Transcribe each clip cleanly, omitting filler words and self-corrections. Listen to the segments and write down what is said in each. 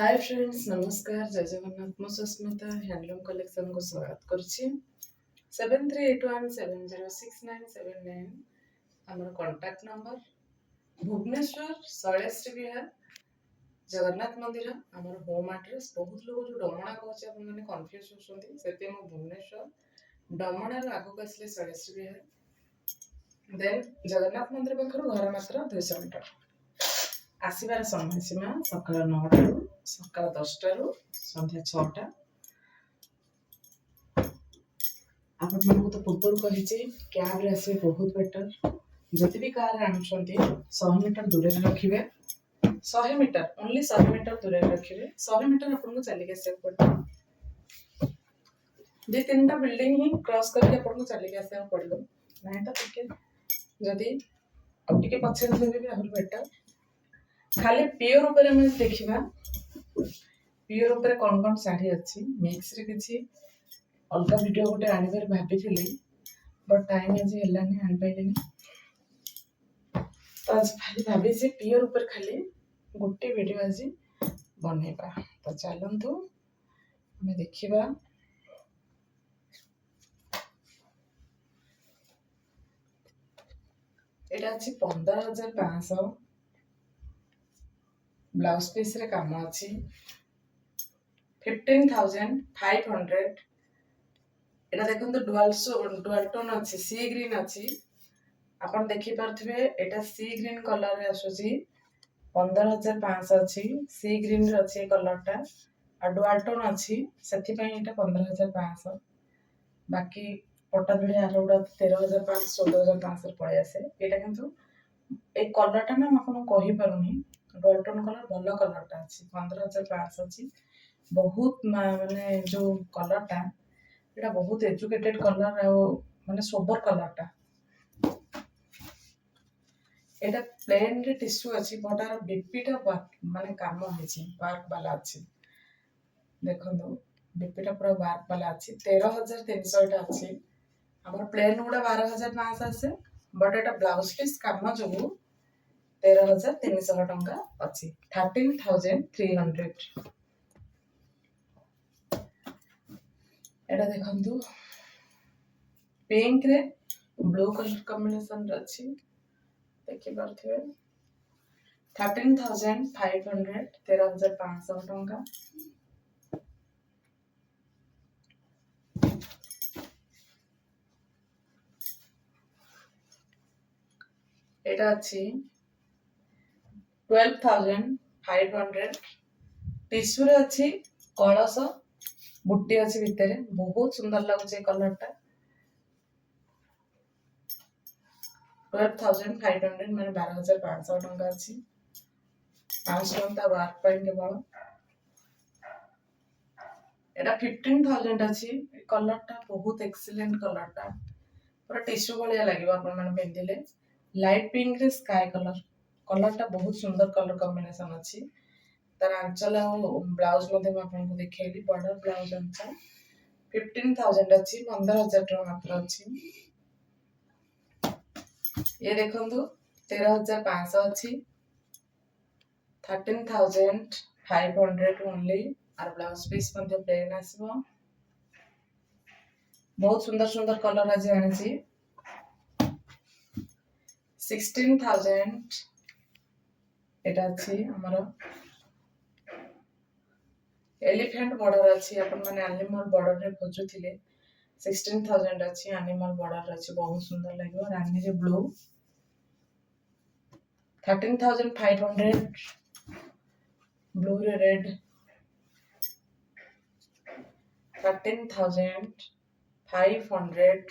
Hi friends, नमस्कार, जय जगन्नाथ। मु सुस्मिता हैंडलूम कलेक्शन को स्वागत करछि। 7381706979 हमर कांटेक्ट नंबर। भुवनेश्वर शैलेश्री विहार जगन्नाथ मंदिर हमर होम एड्रेस। बहुत लोग जो डमणा कहचे अपन माने कंफ्यूज होछंती, सेते मु भुवनेश्वर डमणा रो आगु कसले शैलेश्री विहार, देन जगन्नाथ मंदिर पाखरु घर मात्र 200 मीटर। आसबार समय सीमा सकाल 9 रु सकाल 10 रु संध्या 6टा। आपण मानक तो पूर्व कही कैब रे आसे बहुत बेटर। जति भी कार आनुछंती 100 मीटर दूर रे रखिबे। 100 मीटर ओनली 100 मीटर दूर रे रखिबे। 100 मीटर आपन को चली के से पड़ो। जे तीनटा बिल्डिंग ही क्रॉस करके आपन को चली के से पड़ो। नहीं तो ठीक जदी अब टिके पछे देबे भी आहुर बेटर। खाली प्योर ऊपर हम देखिबा, प्योर ऊपर कौन साड़ी अच्छी मिक्स रे किछि अलग वीडियो गोटे आनिबार भाबिथिली, बट टाइम आज हेलानी आनि पाइलेनी। तो आज खाली भाबी जे प्योर ऊपर खाली गोटे वीडियो आज बनेबा। तो चलंतु हमें देखिबा। एटा अछि 15500 ब्लाउज पीस रे काम अछि। 15500 एटा देखंतु डुअल टोन अछि, सी ग्रीन अछि। आपण देखि परथिबे एटा सी ग्रीन कलर रे आसुची। 15500 अछि, सी ग्रीन रे अछि कलर टा आ डुअल टोन अछि, सेथि पई एटा 15500। बाकी पटा धड़ी आरोडा 13500 14500 पळे आसे। एटा किंतु ए कलर टा ना आपण कहि पारुनी, डुअल टोन कलर भलो कलर टा अछि। 15500 अछि। बहुत माने जो कलर टा एटा बहुत एजुकेटेड कलर आ माने सोबर कलर टा। एटा प्लेन रे टिश्यू अछि, बटार बीपी टा माने काम होइछि, वर्क वाला अछि। देखंदो बीपी टा पूरा वर्क वाला अछि। 13300 एटा अछि। हमर प्लेन गुडा 12500 आसे, बट एटा ब्लाउज पीस काम जोगु 13300 टंका अछि। 13300 एटा देखंतु पिंक रे ब्लू कलर कॉम्बिनेशन रे अछि। देखि परथिबे 13500 13500 टंका। एटा अछि 12500 टिश्यू रे अछि। कलश बुट्टी अछि भितरे, बहुत सुंदर लागुचे कलर टा। 12500 माने 12500 टंका अछि। 500 टंका वर्क पॉइंट केवल। एटा 15000 अछि। कलर टा बहुत एक्सीलेंट कलर टा, पूरा टिश्यू वाला लागिबो आपण माने पिंदिले। लाइट पिंक रे स्काई कलर, कलर टा बहुत सुंदर कलर कॉम्बिनेशन अछि। तार आंचल ब्लाउज मध्ये मैं आपन को देखैली, बॉर्डर ब्लाउज आंचल 15000 अछि। 15000 टका मात्र अछि। ये देखंतु 13500 अछि। 13500 ओनली। आर ब्लाउज पीस मध्ये प्लेन आसीबो। बहुत सुंदर सुंदर कलर आज आनिछि। 16000 एटा अछि हमर एलिफेंट बॉर्डर अछि। आपण माने एनिमल बॉर्डर रे खोजुथिले 16000 अछि। एनिमल बॉर्डर अछि, बहुत सुंदर लागियो। रानी रे ब्लू 13500 ब्लू रे रेड 13500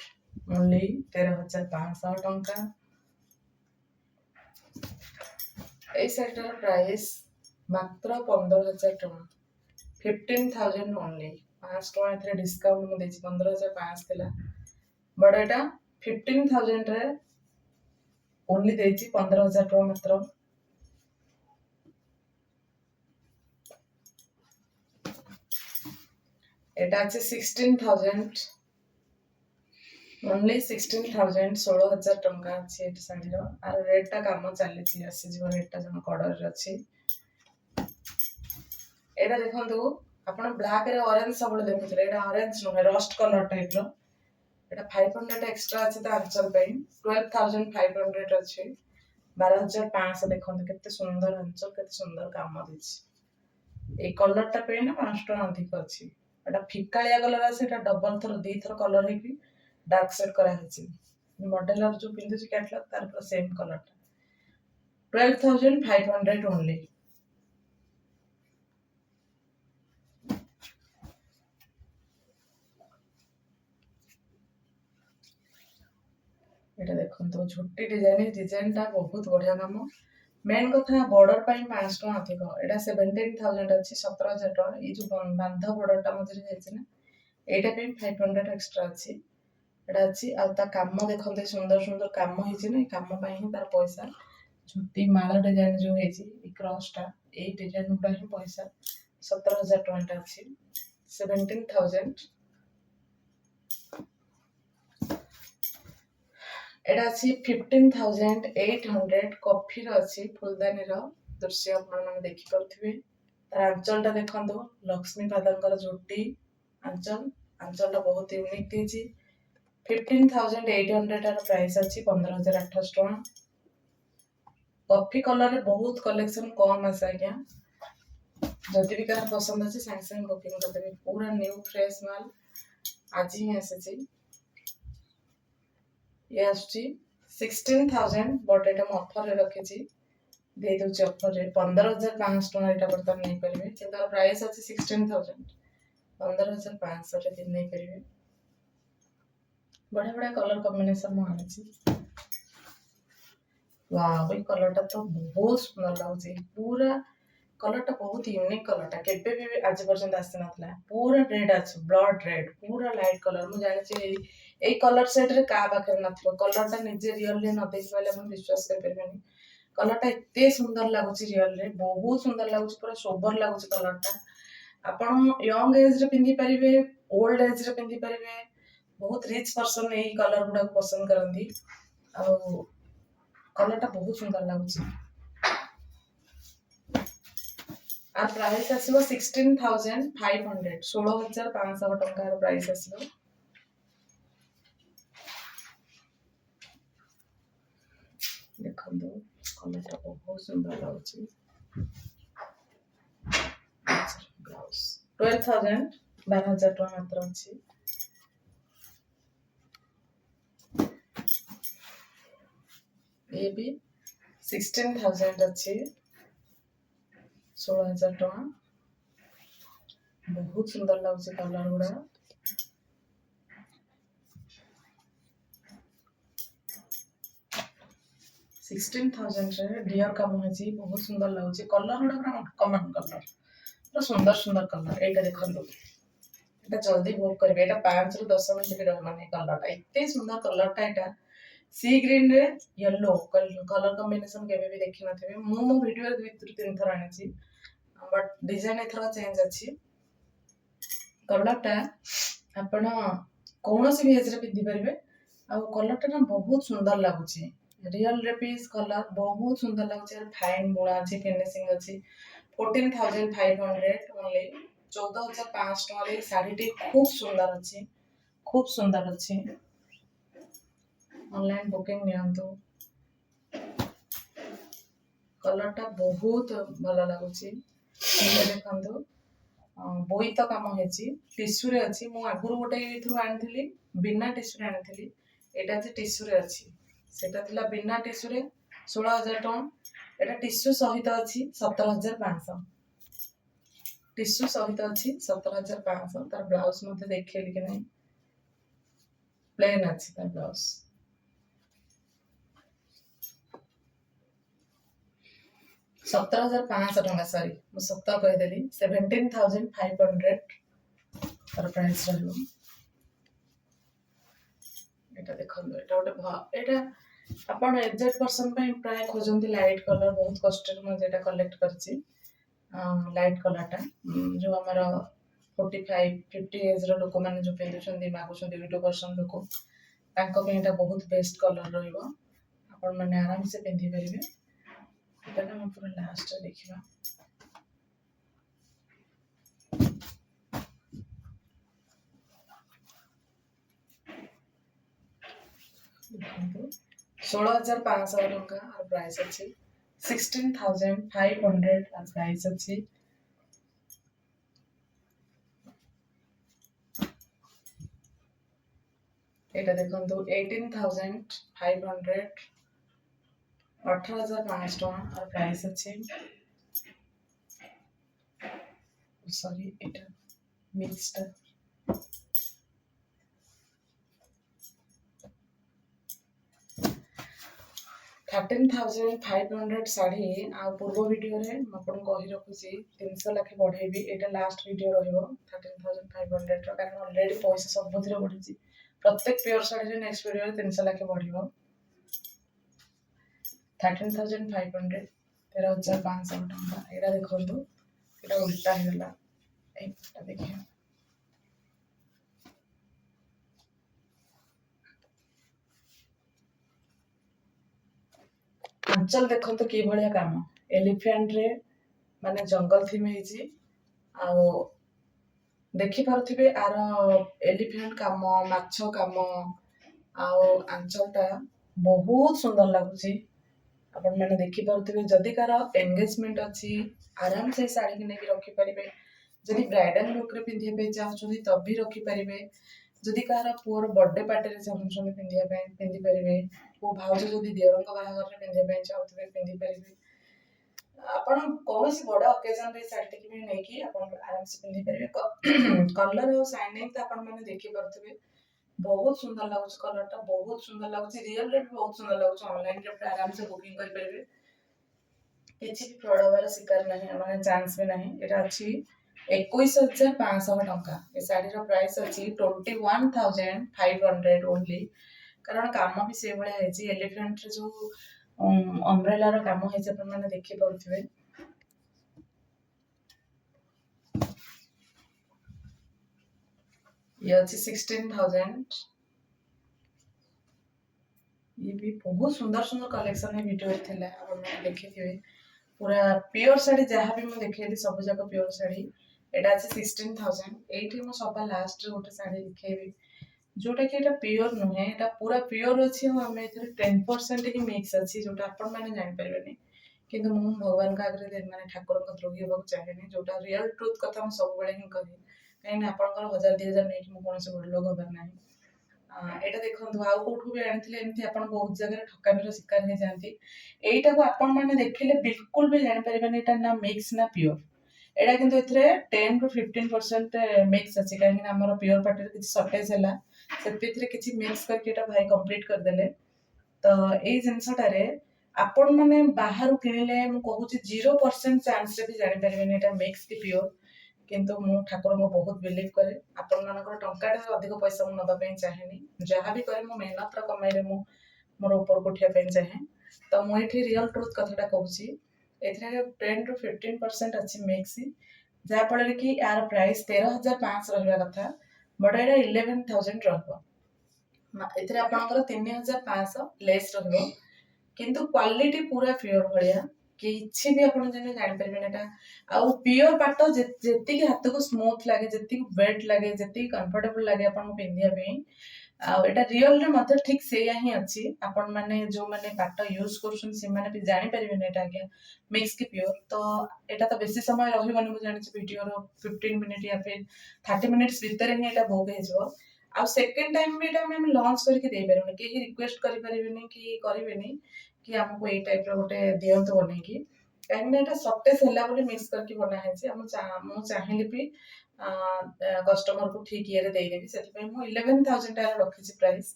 ओनली 13500 टंका। ए सेटर प्राइस मात्र 15000 टंका। 15000 ओनली। 500 टंका एथरे डिस्काउंट म देछि। 15500 थिला, बट एटा 15000 रे ओनली देछि 15000 टंका मात्र। एटा अछि 16000 ओनली। 16000 16000 टंका अछि एटा साड़ी रो। आर रेट टा काम चली छि, आसी जीव रेट टा जम कॉर्डर रे अछि। एटा देखंतु आपण ब्लैक रे ऑरेंज सब देखुथले एटा ऑरेंज नो रस्ट कलर टाइप रो एटा 500 एक्स्ट्रा अछि त आंचल पे 12500 अछि 12500 देखंतु केते सुंदर आंचल केते सुंदर काम दिछि ए कलर टा पे ना 5 टका अधिक अछि एटा फिकालिया कलर अछि एटा डबल थर दी थर कलर हेकी डार्क शेड करा हेछि मॉडलर जो पिंदु छि कैटलॉग तार पर सेम कलर 12500 ओनली এটা ଦେଖନ୍ତୁ ଝୋଟି डिजाइन ଟା ବହୁତ ବଢିଆ କାମ मेन कथा बॉर्डर ପାଇଁ 500 ଟଙ୍କା ଅଧିକ ଏଟା 17000 ଅଛି 17000 ଟଙ୍କା ଏଇ ଯୋଉ ବାନ୍ଧ ବॉर्डर ଟା ମଝିରେ ହେଇଛି ନା ଏଇଟା ପାଇଁ 500 ଏକ୍ସଟ୍ରା ଅଛି ଏଟା ଅଛି ଆଉ ତା କାମ ଦେଖନ୍ତୁ ସୁନ୍ଦର ସୁନ୍ଦର କାମ ହେଇଛି ନା କାମ ପାଇଁ ହିଁ ତାର ପଇସା ଝୋଟି ମାଳ डिजाइन ଯୋଉ ହେଇଛି ଏ କ୍ରସ ଟା ଏଇ डिजाइन ଗୁଡା ହିଁ ପଇସା 17000 ଟଙ୍କା ଅଛି 17000 एटा अछि 15800 कॉफी रो अछि फुलदानी रो दृश्य आपण माने देखि परथिबे तार आंचल टा देखंदो लक्ष्मी पादंकर झोटी आंचल आंचल टा बहुत यूनिक दिछि 15800 तार प्राइस अछि 15800 टका कॉफी कलर रे बहुत कलेक्शन कम आसे आज्ञा जदि भी कार पसंद अछि संग संग बुकिंग कर देबे पूरा न्यू फ्रेश माल आज ही आसे ये आसुची 16000 बट एटा म ऑफर रे रखिची दे दउची ऑफर रे 15500 टका एटा बर्तन नहीं परिबे कि तार प्राइस अछि 16000 15500 रे दिन नहीं परिबे बड़ा बड़ा कलर कॉम्बिनेशन म आनिची वाओ ये कलर टा तो बहुत सुंदर लाଗୁଛି पूरा कलर टा बहुत यूनिक कलर टा केबे भी आज पर्यंत आसी नथला पूरा रेड अछि ब्लड रेड पूरा लाइट कलर मु जानि छी ए कलर सेट रे का बाखर नथलो कलर टा निजे रियल रे न देख पाले हम विश्वास कर परबेनी कलर टा इत्ते सुंदर लागुଛି रियल रे बहुत सुंदर लागुଛି पूरा सोबर लागुଛି कलर टा आपण यंग एज रे पिंदी परिबे ओल्ड एज रे पिंदी परिबे बहुत रिच पर्सन ए कलर गुडा पसंद करंदी आ कलर टा बहुत सुंदर लागुଛି आ प्राइस आसीबो 16500 16500 टंका प्राइस आसीबो देखंदो कलर टा बहुत सुंदर लाଗୁଛି ब्लाउज 12000 12000 टका मात्र अछि ये भी 16000 अच्छी 16000 टका बहुत सुंदर लाଗୁଛି कलर गुडा 16000 रे डियर काम होची बहुत सुंदर लाଗୁଛି कलर गुडा कमन कलर तो सुंदर सुंदर कलर एटा देखंदो एटा जल्दी बुक करबे एटा 5 रु 10 मिनिट भी रहमाने कलर टा इत्ते सुंदर कलर टा एटा सी ग्रीन रे येलो कलर कॉम्बिनेशन केबे भी देखि नथिबे मो वीडियो रे 2-3 थर आनिची बट डिजाइन एथरा चेंज अछि कलर टा आपण कोनोसी भी एज रे पिंदी परिबे आ कलर टा ना बहुत सुंदर लागुची रियल रे पीस कलर बहुत सुंदर लागुची फाइन बुणा अछि फिनिशिंग अछि 14500 ओनली 14500 टका रे साड़ी टी खूब सुंदर अछि ऑनलाइन बुकिंग नियंतु कलर टा बहुत भलो लागुची देखंतु बोईत काम हेची टिश्यू रे अछि मु आगुरु गोटे इथु आनिथिली बिना टिश्यू रे आनिथिली एटा जे टिश्यू रे अछि सेटा थिला बिना टिश्यू रे 16000 टका एटा टिश्यू सहित अछि 17500 टिश्यू सहित अछि 17500 तार ब्लाउज मध्ये देखिए कि नहीं प्लेन अछि तार ब्लाउज 17500 टका सॉरी मु 17 कहि देली 17500 तार प्राइस रहलो एटा देखंदो एटा गोटे एटा आपण एजेड पर्सन पे प्राय खोजंती लाइट कलर बहुत कष्ट रे म जेटा कलेक्ट करची लाइट कलर टा जो हमर 45 50 एज रो लोक माने जो पेंदु छंदी मागु छंदी 80% लोक तांको पे एटा बहुत बेस्ट कलर रहइबो आपण माने आराम से पेंदी परिबे एटा हम पूरा लास्ट रे देखिबा ଦେଖନ୍ତୁ 16,500 ଟଙ୍କା ଆର ପ୍ରାଇସ୍ ଅଛି। 16,500 ଆର ପ୍ରାଇସ୍ ଅଛି। ଏଇଟା ଦେଖନ୍ତୁ 18,500 18,500 ଟଙ୍କା ଆର ପ୍ରାଇସ୍ ଅଛି। ସରି ଏଇଟା ମିକ୍ସଟା 13,500 ଶାଢ଼ୀ ଆଉ ପୂର୍ବ ଭିଡ଼ିଓରେ ମୁଁ ଆପଣଙ୍କୁ କହି ରଖୁଛି 300 ଲାଖେ ବଢ଼େଇବି। ଏଇଟା ଲାଷ୍ଟ ଭିଡ଼ିଓ ରହିବ 13,500ର, କାରଣ ଅଲରେଡ଼ି ପଇସା ସବୁଥିରେ ବଢ଼ିଛି। ପ୍ରତ୍ୟେକ ପିଓର ଶାଢ଼ୀରେ ନେକ୍ସଟ ଭିଡ଼ିଓରେ 300 ଲାଖେ ବଢ଼ିବ। 13,500 13,500 ଟଙ୍କା। ଏଇଟା ଦେଖନ୍ତୁ, ଏଇଟା ଉଲ୍ଟା ହେଇଗଲା। ଏଇଟା ଦେଖିବା ଆଞ୍ଚଲ ଦେଖନ୍ତୁ କି ଭଳିଆ କାମ। ଏଲିଫ୍ୟାଣ୍ଟରେ ମାନେ ଜଙ୍ଗଲ ଥିମ୍ ହେଇଛି। ଆଉ ଦେଖିପାରୁଥିବେ ଆର ଏଲିଫ୍ୟାଣ୍ଟ କାମ, ମାଛ କାମ, ଆଉ ଆଞ୍ଚଲଟା ବହୁତ ସୁନ୍ଦର ଲାଗୁଛି। ଆପଣମାନେ ଦେଖିପାରୁଥିବେ। ଯଦି କାହାର ଏନଗେଜମେଣ୍ଟ ଅଛି ଆରାମ ସେ ଶାଢ଼ୀକି ନେଇକି ରଖିପାରିବେ। ଯଦି ବ୍ରାଇଡାଲ ଲୁକ୍ରେ ପିନ୍ଧିବା ପାଇଁ ଚାହୁଁଛନ୍ତି ତ ବି ରଖିପାରିବେ। ଯଦି କାହାର ପୁଅର ବର୍ଥଡେ ପାର୍ଟିରେ ଚାହୁଁଛନ୍ତି ପିନ୍ଧିବା ପାଇଁ ପିନ୍ଧିପାରିବେ। ପୁଅ ଭାଉଜ ଯଦି ଦିଅରଙ୍କ ବାହାଘରରେ ପିନ୍ଧିବା ପାଇଁ ଚାହୁଁଥିବେ ପିନ୍ଧିପାରିବେ। ଆପଣ କୌଣସି ବଡ଼ ଅକେଜନରେ ଶାଢ଼ୀଟିକି ବି ନେଇକି ଆପଣ ଆରାମସେ ପିନ୍ଧିପାରିବେ। କଲର ଆଉ ସାଇନିଂ ତ ଆପଣମାନେ ଦେଖିପାରୁଥିବେ। ବହୁତ ସୁନ୍ଦର ଲାଗୁଛି, କଲରଟା ବହୁତ ସୁନ୍ଦର ଲାଗୁଛି। ରିଅଲରେ ବି ବହୁତ ସୁନ୍ଦର ଲାଗୁଛି। ଅନଲାଇନରେ ବି ଆରାମସେ ବୁକିଂ କରିପାରିବେ। କିଛି ବି ଫ୍ରଡ୍ ହବାର ଶିକାର ନାହିଁ, ମାନେ ଚାନ୍ସ ବି ନାହିଁ। ଏଇଟା ଅଛି 21,500 ଟଙ୍କା। ଏ ଶାଢ଼ୀର ପ୍ରାଇସ୍ ଅଛି 21,500 ଓନ୍ଲି। କାରଣ କାମ ବି ସେଇଭଳିଆ ହେଇଛି। ଏଲିଫ୍ୟାଣ୍ଟରେ ଯୋଉ ଅମ୍ବ୍ରେଲାର କାମ ହେଇଛି ଆପଣମାନେ ଦେଖିପାରୁଥିବେ। ଇଏ ଅଛି 16,000। ଇଏ ବି ବହୁତ ସୁନ୍ଦର ସୁନ୍ଦର କଲେକ୍ସନ ଏ ଭିଡ଼ିଓରେ ଥିଲା, ଆପଣମାନେ ଦେଖିଥିବେ। ପୁରା ପିଓର ଶାଢ଼ୀ ଯାହା ବି ମୁଁ ଦେଖେଇଲି ସବୁ ଯାକ ପିଓର ଶାଢ଼ୀ। ଏଇଟା ଅଛି 16,000। ଏଇଠି ମୁଁ ସବା ଲାଷ୍ଟରେ ଗୋଟେ ଶାଢ଼ୀ ଦେଖେଇବି ଯୋଉଟା କି ଏଇଟା ପିଓର ନୁହେଁ। ଏଇଟା ପୁରା ପିଓର ଅଛି ଆଉ ଆମେ ଏଥିରେ 10% ହିଁ ମିକ୍ସ ଅଛି, ଯୋଉଟା ଆପଣମାନେ ଜାଣିପାରିବେନି। କିନ୍ତୁ ମୁଁ ଭଗବାନଙ୍କ ଆଗରେ ମାନେ ଠାକୁରଙ୍କ ଦ୍ରୋହୀ ହେବାକୁ ଚାହେଁନି। ଯୋଉଟା ରିଅଲ ଟ୍ରୁଥ କଥା ମୁଁ ସବୁବେଳେ ହିଁ କରେ। କାହିଁକିନା ଆପଣଙ୍କର 1,000-2,000 ନେଇକି ମୁଁ କୌଣସି ବଡ଼ ଲୋକ ହବାର ନାହିଁ। ଏଇଟା ଦେଖନ୍ତୁ, ଆଉ କୋଉଠୁ ବି ଆଣିଥିଲେ ଏମିତି ଆପଣ ବହୁତ ଜାଗାରେ ଠକାମିର ଶିକାର ହେଇଯାଆନ୍ତି। ଏଇଟାକୁ ଆପଣମାନେ ଦେଖିଲେ ବିଲକୁଲ ବି ଜାଣିପାରିବେନି ଏଇଟା ନା ମିକ୍ସ ନା ପିଓର। ଏଇଟା କିନ୍ତୁ ଏଥିରେ 10-15% ମିକ୍ସ ଅଛି। କାହିଁକିନା ଆମର ପିଓର ପାର୍ଟିରେ କିଛି ସର୍ଟେଜ ହେଲା, ସେଥିରେ କିଛି ମିକ୍ସ କରିକି ଏଇଟା ଭାଇ କମ୍ପ୍ଲିଟ କରିଦେଲେ। ତ ଏଇ ଜିନିଷଟାରେ ଆପଣମାନେ ବାହାରୁ କିଣିଲେ ମୁଁ କହୁଛି 0% ଚାନ୍ସରେ ବି ଜାଣିପାରିବେନି ଏଇଟା ମିକ୍ସ କି ପିଓର। କିନ୍ତୁ ମୁଁ ଠାକୁରଙ୍କୁ ବହୁତ ବିଲିଭ କରେ। ଆପଣମାନଙ୍କର ଟଙ୍କାଟା ଅଧିକ ପଇସା ମୁଁ ନେବା ପାଇଁ ଚାହେଁନି। ଯାହା ବି କରେ ମୁଁ ମେହନତର କମାଇରେ ମୁଁ ମୋର ଉପରକୁ ଉଠିବା ପାଇଁ ଚାହେଁ। ତ ମୁଁ ଏଠି ରିଅଲ ଟ୍ରୁଥ କଥାଟା କହୁଛି। ଏଥିରେ 10-15% ଅଛି ମିକ୍ସ, ଯାହାଫଳରେ କି ଏହାର ପ୍ରାଇସ୍ 13,500 ରହିବା କଥା, ବଟ୍ ଏଇଟା 11,000 ରହିବ। ଏଥିରେ ଆପଣଙ୍କର 3,500 ଲେସ୍ ରହିବ। କିନ୍ତୁ କ୍ୱାଲିଟି ପୁରା ପିଓର ଭଳିଆ, କିଛି ବି ଆପଣ ଯେମିତି ଜାଣିପାରିବେନି ଏଟା। ଆଉ ପିଓର ପାଟ ଯେତିକି ହାତକୁ ସ୍ମୁଥ ଲାଗେ, ଯେତିକି ୱେଟ୍ ଲାଗେ, ଯେତିକି କମ୍ଫର୍ଟେବଲ ଲାଗେ ଆପଣଙ୍କୁ ପିନ୍ଧିବା ପାଇଁ, ଆଉ ଏଟା ରିଅଲରେ ମଧ୍ୟ ଠିକ ସେଇଆ ହିଁ ଅଛି। ଆପଣମାନେ ଯୋଉମାନେ ପାଟ ୟୁଜ କରୁଛନ୍ତି ସେମାନେ ବି ଜାଣିପାରିବେନି ଏଟା ଆଜ୍ଞା ମିକ୍ସ କି ପିଓର। ତ ଏଟା ତ ବେଶୀ ସମୟ ରହିବନି, ମୁଁ ଜାଣିଛି ଭିଡ଼ିଓର 15 ମିନିଟ୍ या फिर 30 ମିନିଟ୍ସ ଭିତରେ ହିଁ ଏଟା ବୁକ୍ ହେଇଯିବ। ଆଉ ସେକେଣ୍ଡ ଟାଇମ୍ ବି ଏଟା ଆମେ ଲଞ୍ଚ କରିକି ଦେଇପାରିବୁନି। କେହି ରିକ୍ୱେଷ୍ଟ କରିପାରିବେନି କି କରିବେନି କି ଆମକୁ ଏଇ ଟାଇପର ଗୋଟେ ଦିଅନ୍ତୁ ବନେଇକି। କାହିଁକିନା ଏଟା ସର୍ଟେଜ ହେଲା ବୋଲି ମିକ୍ସ କରିକି ବନା ହେଇଛି। ମୁଁ ଚାହିଁଲେ ବି କଷ୍ଟମରକୁ ଠିକ ଇଏରେ ଦେଇଦେବି। ସେଥିପାଇଁ ମୁଁ 11,000 ଟଙ୍କା ରଖିଛି ପ୍ରାଇସ୍।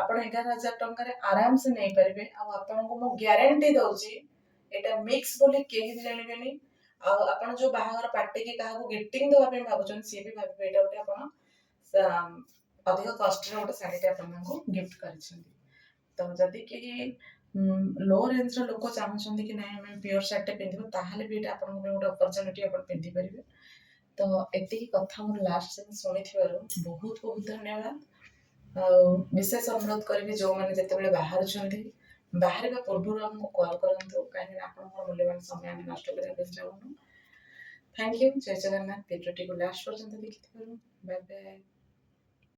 ଆପଣ 11,000 ଟଙ୍କାରେ ଆରାମସେ ନେଇପାରିବେ। ଆଉ ଆପଣଙ୍କୁ ମୁଁ ଗ୍ୟାରେଣ୍ଟି ଦଉଛି ଏଇଟା ମିକ୍ସ ବୋଲି କେହି ବି ଜାଣିବେନି। ଆଉ ଆପଣ ଯୋଉ ବାହାଘର ପାର୍ଟିକି କାହାକୁ ଗିଫ୍ଟିଂ ଦେବା ପାଇଁ ଭାବୁଛନ୍ତି ସିଏ ବି ଭାବିବେ ଏଇଟା ଗୋଟେ ଆପଣ ଅଧିକ କଷ୍ଟରେ ଗୋଟେ ଶାଢ଼ୀଟେ ଆପଣଙ୍କୁ ଗିଫ୍ଟ କରିଛନ୍ତି। ତ ଯଦି କେହି लो रेंजର ଲୋକ ଚାହୁଁଛନ୍ତି କି ନାଇଁ ଆମେ ପିଓର ଶାଢ଼ୀଟେ ପିନ୍ଧିବୁ, ତାହେଲେ ବି ଏଇଟା ଆପଣଙ୍କ ପାଇଁ ଗୋଟେ ଅପରଚ୍ୟୁନିଟି, ଆପଣ ପିନ୍ଧିପାରିବେ। ତ ଏତିକି କଥା ମୋର ଲାଷ୍ଟ ଯାଏଁ ଶୁଣିଥିବାରୁ ବହୁତ ବହୁତ ଧନ୍ୟବାଦ। ଆଉ ବିଶେଷ ଅନୁରୋଧ କରିବି ଯୋଉମାନେ ଯେତେବେଳେ ବାହାରୁଛନ୍ତି, ବାହାରିବା ପୂର୍ବରୁ ଆମକୁ କଲ୍ କରନ୍ତୁ। କାହିଁକିନା ଆପଣଙ୍କର ମୂଲ୍ୟବାନ ସମୟ ଆମେ ନଷ୍ଟ କରିବା ପାଇଁ ଚାହୁଁନୁ। Thank you. ଜୟ ଜଗନ୍ନାଥ। ଭିଡ଼ିଓଟିକୁ ଲାଷ୍ଟ ପର୍ଯ୍ୟନ୍ତ ଦେଖିଥିବାରୁ ବାଏ ବାଏ।